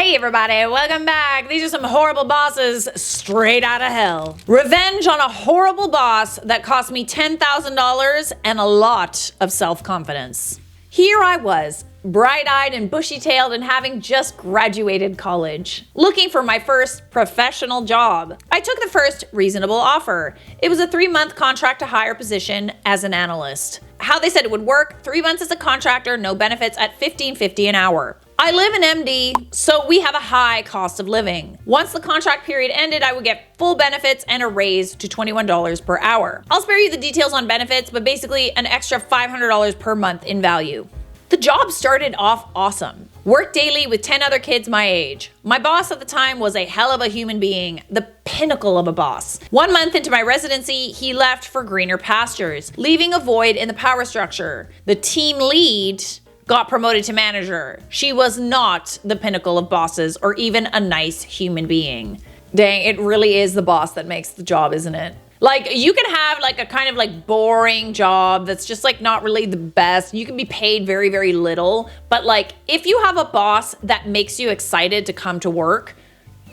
Hey everybody, welcome back. These are some horrible bosses straight out of hell. Revenge on a horrible boss that cost me $10,000 and a lot of self-confidence. Here I was, bright-eyed and bushy-tailed and having just graduated college, looking for my first professional job. I took the first reasonable offer. It was a 3-month contract to hire position as an analyst. How they said it would work, 3 months as a contractor, no benefits at $15.50 an hour. I live in MD, so we have a high cost of living. Once the contract period ended, I would get full benefits and a raise to $21 per hour. I'll spare you the details on benefits, but basically an extra $500 per month in value. The job started off awesome. Worked daily with 10 other kids my age. My boss at the time was a hell of a human being, the pinnacle of a boss. 1 month into my residency, he left for greener pastures, leaving a void in the power structure. The team lead got promoted to manager. She was not the pinnacle of bosses or even a nice human being. Dang, it really is the boss that makes the job, isn't it? Like, you can have like a kind of like boring job that's just like not really the best. You can be paid very, very little. But like, if you have a boss that makes you excited to come to work,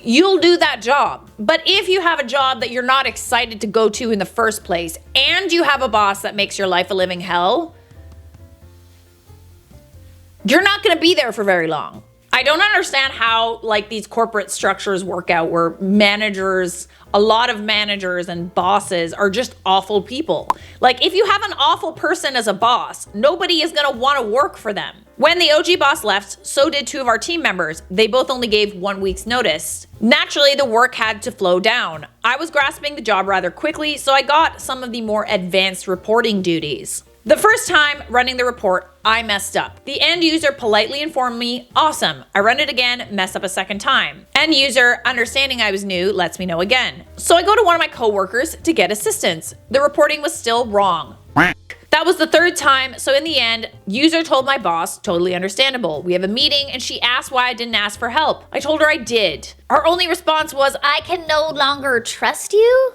you'll do that job. But if you have a job that you're not excited to go to in the first place, and you have a boss that makes your life a living hell, you're not gonna be there for very long. I don't understand how like these corporate structures work out where managers, a lot of managers and bosses are just awful people. Like, if you have an awful person as a boss, nobody is gonna wanna work for them. When the OG boss left, so did 2 of our team members. They both only gave 1 week's notice. Naturally, the work had to flow down. I was grasping the job rather quickly, so I got some of the more advanced reporting duties. The first time running the report, I messed up. The end user politely informed me, awesome. I run it again, mess up a second time. End user, understanding I was new, lets me know again. So I go to one of my coworkers to get assistance. The reporting was still wrong. That was the 3rd time, so in the end, user told my boss, totally understandable. We have a meeting and she asked why I didn't ask for help. I told her I did. Her only response was, I can no longer trust you?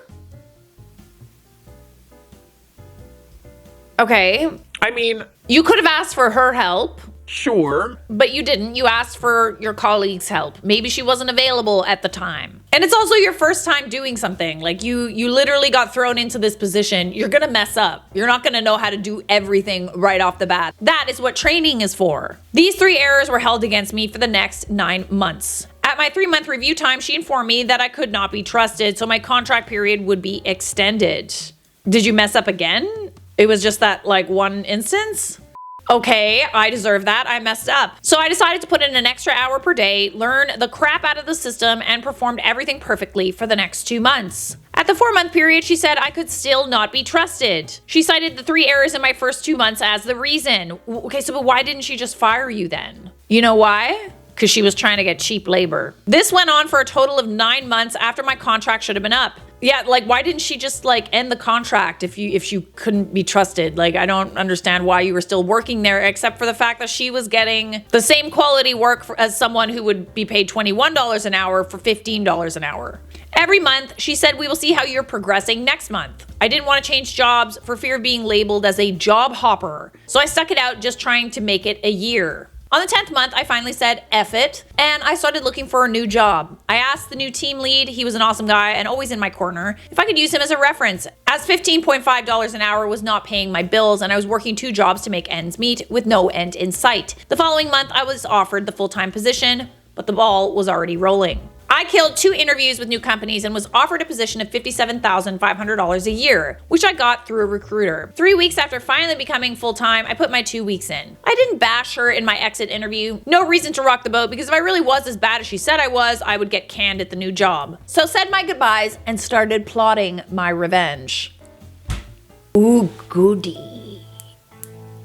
Okay. I mean, you could have asked for her help. sure. But you didn't. You asked for your colleague's help. Maybe she wasn't available at the time. And it's also your first time doing something. Like, you literally got thrown into this position. You're gonna mess up. You're not gonna know how to do everything right off the bat. That is what training is for. These 3 errors were held against me for the next 9 months. At my 3-month review time, she informed me that I could not be trusted, so my contract period would be extended. Did you mess up again? It was just that like one instance? Okay, I deserve that. I messed up. So I decided to put in an extra hour per day, learn the crap out of the system, and performed everything perfectly for the next 2 months. At the 4-month period, she said I could still not be trusted. She cited the 3 errors in my first 2 months as the reason. Okay, so but why didn't she just fire you then? You know why? Because she was trying to get cheap labor. This went on for a total of 9 months after my contract should have been up. Yeah, like, why didn't she just like end the contract if you couldn't be trusted? Like, I don't understand why you were still working there, except for the fact that she was getting the same quality work as someone who would be paid $21 an hour for $15 an hour. Every month, she said, we will see how you're progressing next month. I didn't want to change jobs for fear of being labeled as a job hopper. So I stuck it out, just trying to make it a year. On the 10th month, I finally said, F it, and I started looking for a new job. I asked the new team lead, he was an awesome guy and always in my corner, if I could use him as a reference, as $15.5 an hour was not paying my bills and I was working 2 jobs to make ends meet with no end in sight. The following month, I was offered the full-time position, but the ball was already rolling. I killed 2 interviews with new companies and was offered a position of $57,500 a year, which I got through a recruiter. 3 weeks after finally becoming full-time, I put my 2 weeks in. I didn't bash her in my exit interview. No reason to rock the boat, because if I really was as bad as she said I would get canned at the new job. So said my goodbyes and started plotting my revenge. Ooh, goody.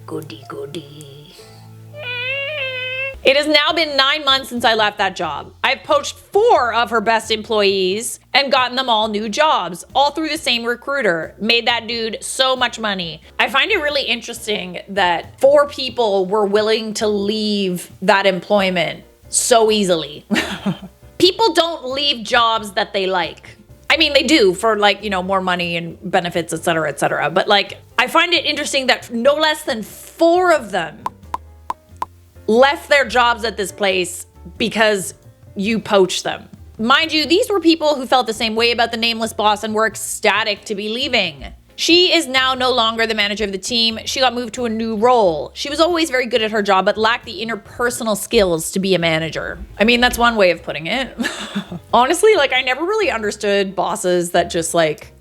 Goody, goody. It has now been 9 months since I left that job. I've poached 4 of her best employees and gotten them all new jobs, all through the same recruiter. Made that dude so much money. I find it really interesting that 4 people were willing to leave that employment so easily. People don't leave jobs that they like. I mean, they do for like, you know, more money and benefits, etc., etc. But like, I find it interesting that no less than 4 of them left their jobs at this place because you poach them. Mind you, these were people who felt the same way about the nameless boss and were ecstatic to be leaving. She is now no longer the manager of the team. She got moved to a new role. She was always very good at her job, but lacked the interpersonal skills to be a manager. I mean, that's one way of putting it. Honestly, like, I never really understood bosses that just like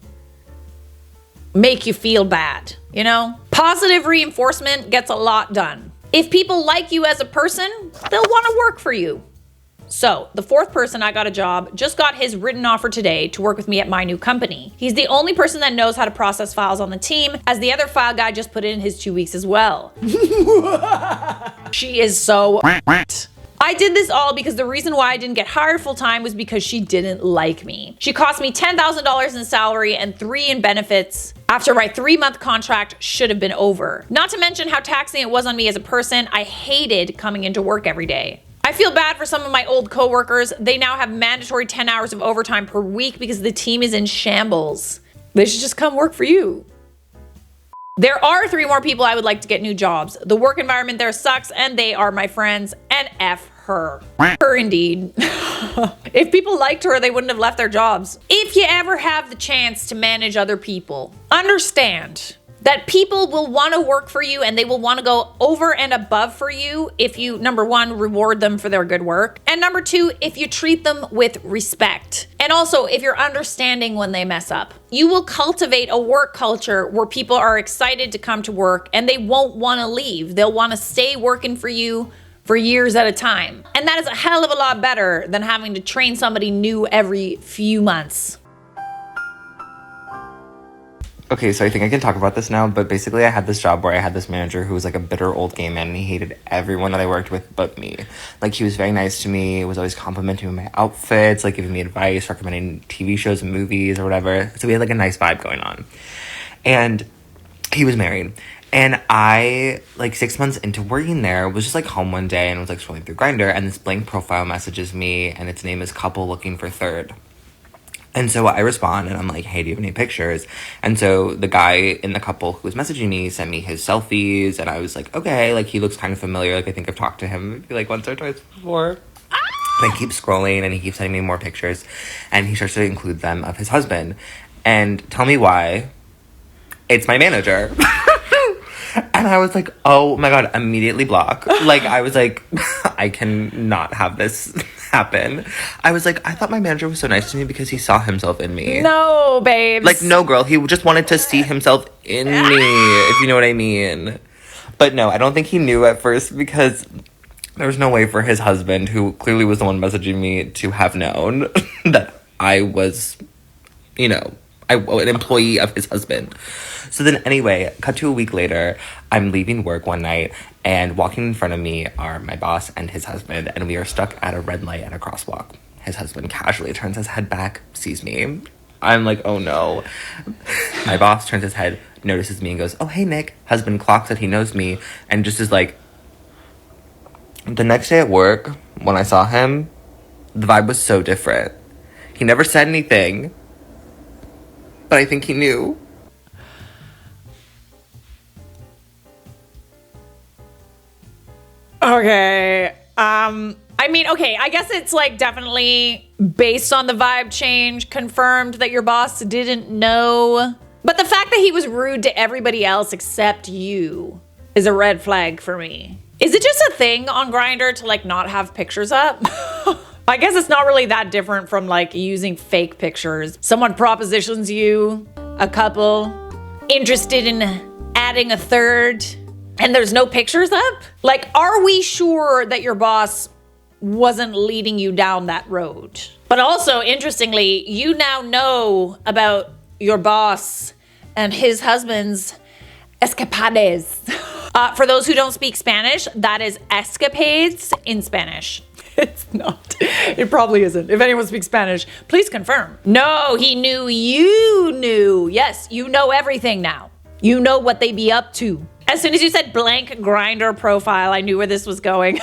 make you feel bad, you know? Positive reinforcement gets a lot done. If people like you as a person, they'll want to work for you. So, the fourth person I got a job just got his written offer today to work with me at my new company. He's the only person that knows how to process files on the team, as the other file guy just put in his 2 weeks as well. She is so I did this all because the reason why I didn't get hired full time was because she didn't like me. She cost me $10,000 in salary and $3,000 in benefits after my 3-month contract should have been over. Not to mention how taxing it was on me as a person. I hated coming into work every day. I feel bad for some of my old coworkers. They now have mandatory 10 hours of overtime per week because the team is in shambles. They should just come work for you. There are 3 more people I would like to get new jobs. The work environment there sucks and they are my friends, and F her. Her indeed. If people liked her, they wouldn't have left their jobs. If you ever have the chance to manage other people, understand that people will want to work for you and they will want to go over and above for you if you, number 1, reward them for their good work, and number 2, if you treat them with respect. And also, if you're understanding when they mess up. You will cultivate a work culture where people are excited to come to work and they won't want to leave. They'll want to stay working for you for years at a time. And that is a hell of a lot better than having to train somebody new every few months. Okay, so I think I can talk about this now, but basically I had this job where I had this manager who was like a bitter old gay man, and he hated everyone that I worked with but me. Like, he was very nice to me, was always complimenting me on my outfits, like giving me advice, recommending TV shows and movies or whatever. So we had like a nice vibe going on. And he was married. And I, like 6 months into working there, was just like home one day and was like scrolling through Grindr, and this blank profile messages me, and its name is couple looking for third. And so I respond and I'm like, hey, do you have any pictures? And so the guy in the couple who was messaging me sent me his selfies, and I was like, okay, like he looks kind of familiar. Like, I think I've talked to him maybe like once or twice before. And I keep scrolling and he keeps sending me more pictures, and he starts to include them of his husband. And tell me why, it's my manager. And I was like, oh my God, immediately block. Like, I was like, I cannot have this happen. I was like, I thought my manager was so nice to me because he saw himself in me. No, babes. Like, no, girl, he just wanted to see himself in me, if you know what I mean. But no, I don't think he knew at first, because there was no way for his husband, who clearly was the one messaging me, to have known that I was, you know, an employee of his husband. So then anyway, cut to a week later, I'm leaving work one night, and walking in front of me are my boss and his husband, and we are stuck at a red light at a crosswalk. His husband casually turns his head back, sees me. I'm like, oh no. My boss turns his head, notices me, and goes, oh, hey, Nick. Husband clocks that he knows me, and just is like... The next day at work, when I saw him, the vibe was so different. He never said anything, but I think he knew. Okay. I mean, okay, I guess it's like definitely based on the vibe change, confirmed that your boss didn't know. But the fact that he was rude to everybody else except you is a red flag for me. Is it just a thing on Grindr to like not have pictures up? I guess it's not really that different from like using fake pictures. Someone propositions you, a couple, interested in adding a third, and there's no pictures up? Like, are we sure that your boss wasn't leading you down that road? But also, interestingly, you now know about your boss and his husband's escapades. For those who don't speak Spanish, that is escapades in Spanish. It's not. It probably isn't. If anyone speaks Spanish, please confirm. No, he knew you knew. Yes, you know everything now. You know what they be up to. As soon as you said blank Grindr profile, I knew where this was going.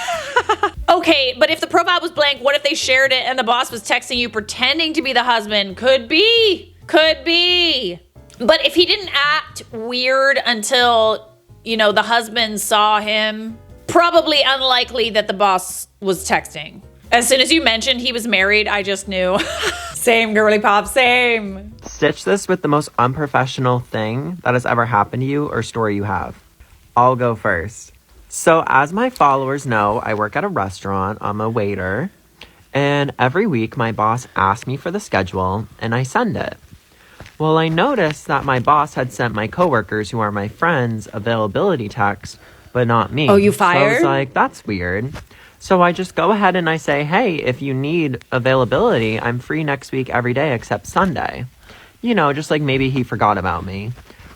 Okay, but if the profile was blank, what if they shared it and the boss was texting you pretending to be the husband? Could be. Could be. But if he didn't act weird until, you know, the husband saw him, probably unlikely that the boss was texting. As soon as you mentioned he was married, I just knew. Same, girly pop, same. Stitch this with the most unprofessional thing that has ever happened to you or story you have. I'll go first. So as my followers know, I work at a restaurant. I'm a waiter. And every week my boss asks me for the schedule and I send it. Well, I noticed that my boss had sent my coworkers, who are my friends, availability texts, but not me. Oh, you So I fired? was like, that's weird. So I just go ahead and I say, hey, if you need availability, I'm free next week every day except Sunday. You know, just like maybe he forgot about me.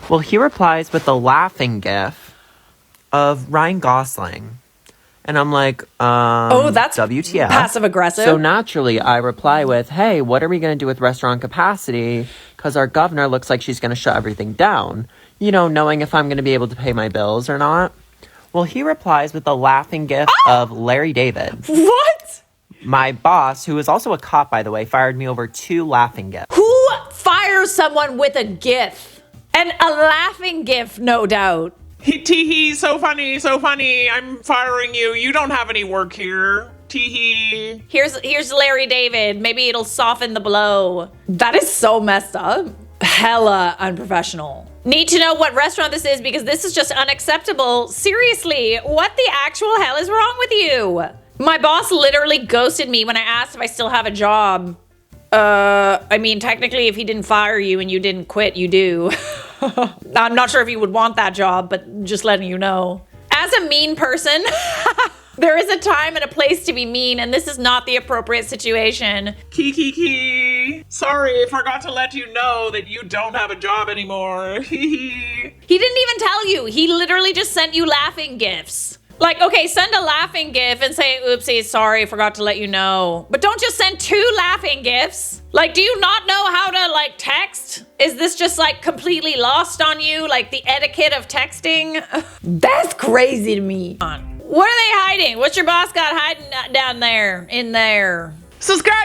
Well, he replies with a laughing gif of Ryan Gosling. And I'm like, Oh, that's WTF. passive aggressive. So naturally, I reply with, hey, what are we going to do with restaurant capacity? Because our governor looks like she's going to shut everything down. You know, knowing if I'm going to be able to pay my bills or not. Well, he replies with a laughing gif of Larry David. What? My boss, who is also a cop, by the way, fired me over 2 laughing gifs. Who fires someone with a gif? And a laughing gif, no doubt. Tee-hee, so funny, I'm firing you. You don't have any work here. Tee-hee. Here's Larry David. Maybe it'll soften the blow. That is so messed up. Hella unprofessional. Need to know what restaurant this is because this is just unacceptable. Seriously, what the actual hell is wrong with you? My boss literally ghosted me when I asked if I still have a job. I mean, technically, if he didn't fire you and you didn't quit, you do. I'm not sure if you would want that job, but just letting you know. As a mean person, there is a time and a place to be mean, and this is not the appropriate situation. Key. Sorry, forgot to let you know that you don't have a job anymore. Hee. He didn't even tell you. He literally just sent you laughing gifs. Like, okay, send a laughing gif and say, oopsie, sorry, forgot to let you know. But don't just send 2 laughing gifs. Like, do you not know how to, like, text? Is this just, like, completely lost on you? Like, the etiquette of texting? That's crazy to me. What are they hiding? What's your boss got hiding down there, in there? Subscribe